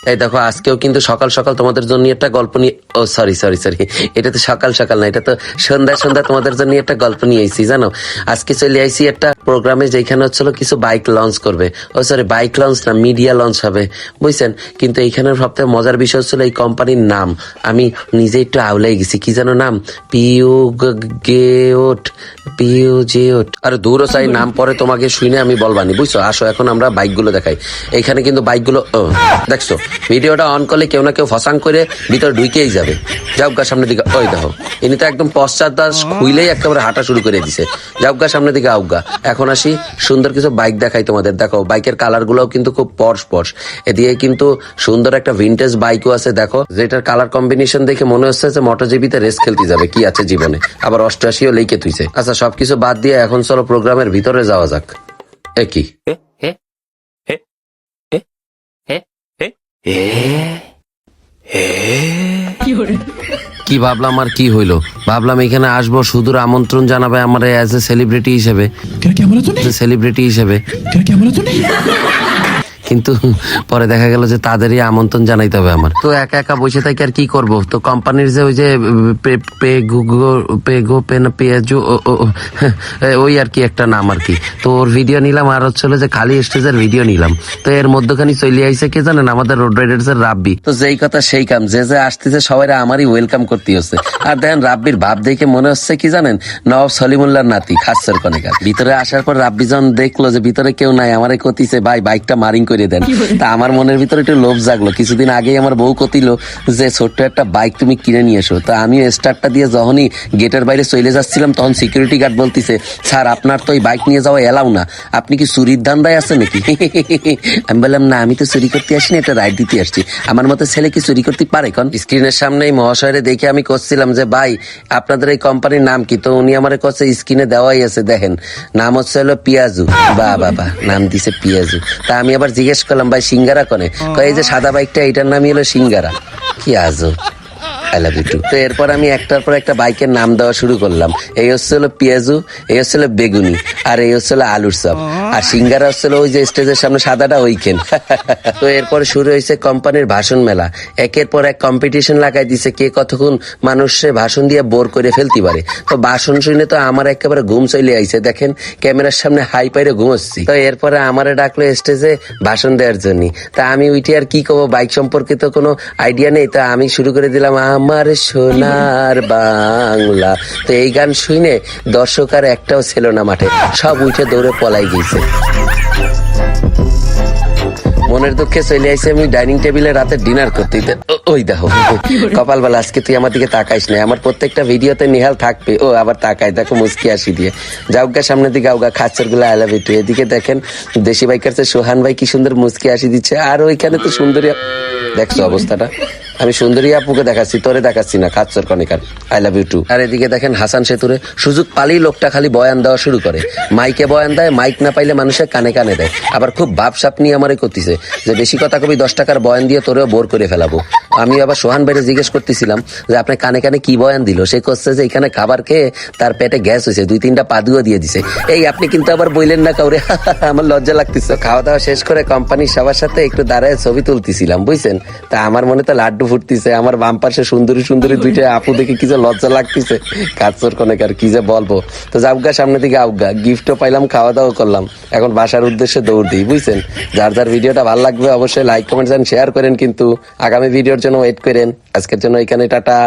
তাই দেখো আজকেও কিন্তু সকাল সকাল তোমাদের জন্য একটা গল্প নিয়ে, ও সরি সরি সরি, এটা তো সকাল সকাল না, এটা তো সন্ধ্যা সন্ধ্যা তোমাদের জন্য একটা গল্প নিয়ে আইছি। জানো আজকে চলে আইছি একটা প্রোগ্রামে যেখানে হচ্ছিল কিছু বাইক লঞ্চ করবে, ও সরি বাইক লঞ্চ না, মিডিয়া লঞ্চ হবে, বুঝছেন। কিন্তু এইখানে সবথেকে মজার বিষয় হচ্ছিল এই কোম্পানির নাম আমি নিজে একটু আউলাই গেছি, কি যেন নাম, পিউ জেওট। আরে দূর চাই নাম পরে তোমাকে শুনে আমি বলবানি, বুঝছো। আসো এখন আমরা বাইকগুলো দেখাই। এইখানে কিন্তু বাইকগুলো দেখছো, ভিডিওটা অন করলে কেউ না কেউ ফসাং করে ভিতরে ঢুকেই যাবে। যাও গা সামনের দিকে, ওই দেখো ইনি তো একদম পশ্চাৎ দাস খুইলেই একেবারে হাঁটা শুরু করে দিছে। যাও গা সামনের দিকে, আউগা। এখন আসি সুন্দর কিছু বাইক দেখাই তোমাদের। দেখো বাইকের কালার গুলোও কিন্তু খুব পর্শ। এদিকে কিন্তু সুন্দর একটা ভিনটেজ বাইকও আছে, দেখো যেটার কালার কম্বিনেশন দেখে মনে হচ্ছে যে মোটরজিপিতে রেস খেলতে যাবে, কি আছে জীবনে, আবার অষ্টআশিও লেকে তুইছে। আচ্ছা সবকিছু বাদ দিয়ে এখন চলো প্রোগ্রামের ভিতরে যাওয়া যাক। কি কি ভাবলাম আর কি হইলো, ভাবলাম এখানে আসবো সুদূর আমন্ত্রণ জানাবে আমার অ্যাজ এ সেলিব্রিটি হিসেবে, কিন্তু পরে দেখা গেল যে তাদেরই আমন্ত্রণ জানাইতে হবে আমার। তো একা একা বসে থাকি আর কি করব। তো কোম্পানির যে ওই যে ওই আর কি একটা নাম আর কি, তো ওর ভিডিও নিলাম আর হচ্ছিল যে খালি স্টেজের ভিডিও নিলাম। তো এর মধ্যখানে চলে আইছে কে জানেন, আমাদের রোড রাইডার্স এর রাব্বি। তো যেই কথা সেই কাম, যে আসতেছে সবাই আমারই ওয়েলকাম করতে হচ্ছে। আর দেখেন রাব্বির ভাব দেখে মনে হচ্ছে কি জানেন, নবাব সলিমুল্লাহর নাতি খাসের কনেকার। ভিতরে আসার পর রাব্বি যখন দেখলো যে ভিতরে কেউ নাই, আমারে কতিছে ভাই বাইকটা মারিং করে দেন। তা আমার মনের ভিতরে একটু লোভ জাগলো। কিছুদিন আগেই আমার বউ কতিল যে ছোট্ট একটা বাইক তুমি কিনে নিয়ে এসো। তা আমি স্টার্টটা দিয়ে যখনই গেটের বাইরে চলে যাচ্ছিলাম তখন সিকিউরিটি গার্ড বলতিছে, স্যার আপনার তো এই বাইক নিয়ে যাওয়া এলাও না, আপনি কি চুরির ধান্দায় আছে নাকি? আমি বললাম না, আমি তো চুরি করতে আসিনি, এটা রাইড দিতে আসছি। আমার মতো ছেলে কি চুরি করতে পারে? কোন স্ক্রিনের সামনে এই মহাশয়রে দেখে আমি করছিলাম যে ভাই আপনাদের এই কোম্পানির নাম কি? তো উনি আমার কাছে স্ক্রিনে দেওয়াই আছে, দেখেন নাম হচ্ছে হলো পিয়াজু। বাবা নাম দিছে পিয়াজু। তা আমি আবার জিজ্ঞেস করলাম ভাই সিঙ্গারা কনে? এই যে সাদা বাইকটা এটার নামই হলো সিঙ্গারা। কি আজব, আই লাভ ইউ টু। তো এরপর আমি একটার পর একটা বাইকের নাম দেওয়া শুরু করলাম। এই হচ্ছে হলো পেঁয়াজু, এই হচ্ছে হলো বেগুনি, আর এই হচ্ছে হলো আলুর চপ, আর সিঙ্গারা হচ্ছে ওই যে স্টেজের সামনে সাদাটা ওইখান। তো এরপর শুরু হয়েছে কোম্পানির ভাষণ মেলা। একের পর এক কম্পিটিশন লাগাই দিছে কে কতক্ষণ মানুষে ভাষণ দিয়ে বোর করে ফেলতে পারে। তো ভাষণ শুনে তো আমার একেবারে ঘুম চলে আইছে। দেখেন ক্যামেরার সামনে হাই পাইরে ঘুমোচ্ছি। তো এরপরে আমারে ডাকলো স্টেজে ভাষণ দেওয়ার জন্য। তা আমি উঠে আর কি করবো, বাইক সম্পর্কে তো কোনো আইডিয়া নেই। তা আমি শুরু করে দিলাম আমার সোনার বাংলা। তো এই গান শুনে দর্শক আর একটাও ছিল না মাঠে, সব উঠে দৌড়ে পলাই গেছে। মনের দুঃখে চলে আইসি আমি ডাইনিং টেবিলে রাতে ডিনার করতে। ওই দেখো কপাল বলা, আজকে তুই আমার দিকে তাকাইস না, আমার প্রত্যেকটা ভিডিওতে নিহাল থাকবে। ও আবার তাকায়, দেখো মুচকি আসি দিয়ে। যাওগা সামনের দিকে আউগা খাচ্ছর গুলো আই লাভ ইউ টু। এদিকে দেখেন দেশি বাইকার সোহান ভাই কি সুন্দর মুচকি আসি দিচ্ছে। আর ওইখানে তো সুন্দরী, দেখছো অবস্থাটা, আমি সুন্দরী আপুকে দেখাচ্ছি, তোরে দেখাচ্ছি না, খাচ্ছর কনিকার আই লাভ ইউ টু। আর এদিকে দেখেন হাসান সেতুরে সুযোগ পালেই লোকটা খালি বয়ান দেওয়া শুরু করে। মাইকে বয়ান দেয়, মাইক না পাইলে মানুষের কানে কানে দেয়। আবার খুব ভাবসাপ নিয়ে আমারে করতেছে যে বেশি কথা কবি 10 টাকার বয়ান দিয়ে তোরেও বোর করে ফেলাবো। আমি আবার সোহান ভাইরে জিজ্ঞেস করতেছিলাম যে আপনার কানে কানে কি বয়ান দিল। সে করছে যে এখানে খাবার খেয়ে তার পেটে গ্যাস হয়েছে, 2-3টা পাদুও দিয়ে দিছে। এই আপনি কিন্তু আবার বললেন না কাউরে, আমার লজ্জা লাগতেছে। খাওয়া দাওয়া শেষ করে কোম্পানির সবার সাথে একটু দাঁড়ায় ছবি তুলতেছিলাম, বুঝছেন। তা আমার মনে তো লাড্ডু ফুটতেছে। আমার বাম পাশে সুন্দরী সুন্দরী দুইটা আপু দেখে কি যে লজ্জা লাগতেছে, কাচ্চর কনেকার কি যে বলবো। তো যাওগা সামনে দিকে আউগা, গিফটও পাইলাম, খাওয়া দাওয়া করলাম। এখন বাসার উদ্দেশ্যে দৌড় দিই, বুঝছেন। যার যার ভিডিওটা ভালো লাগবে অবশ্যই লাইক কমেন্ট শেয়ার করেন, কিন্তু আগামী ভিডিওর জন্য ওয়েট করেন। আজকের জন্য এখানে টাটা।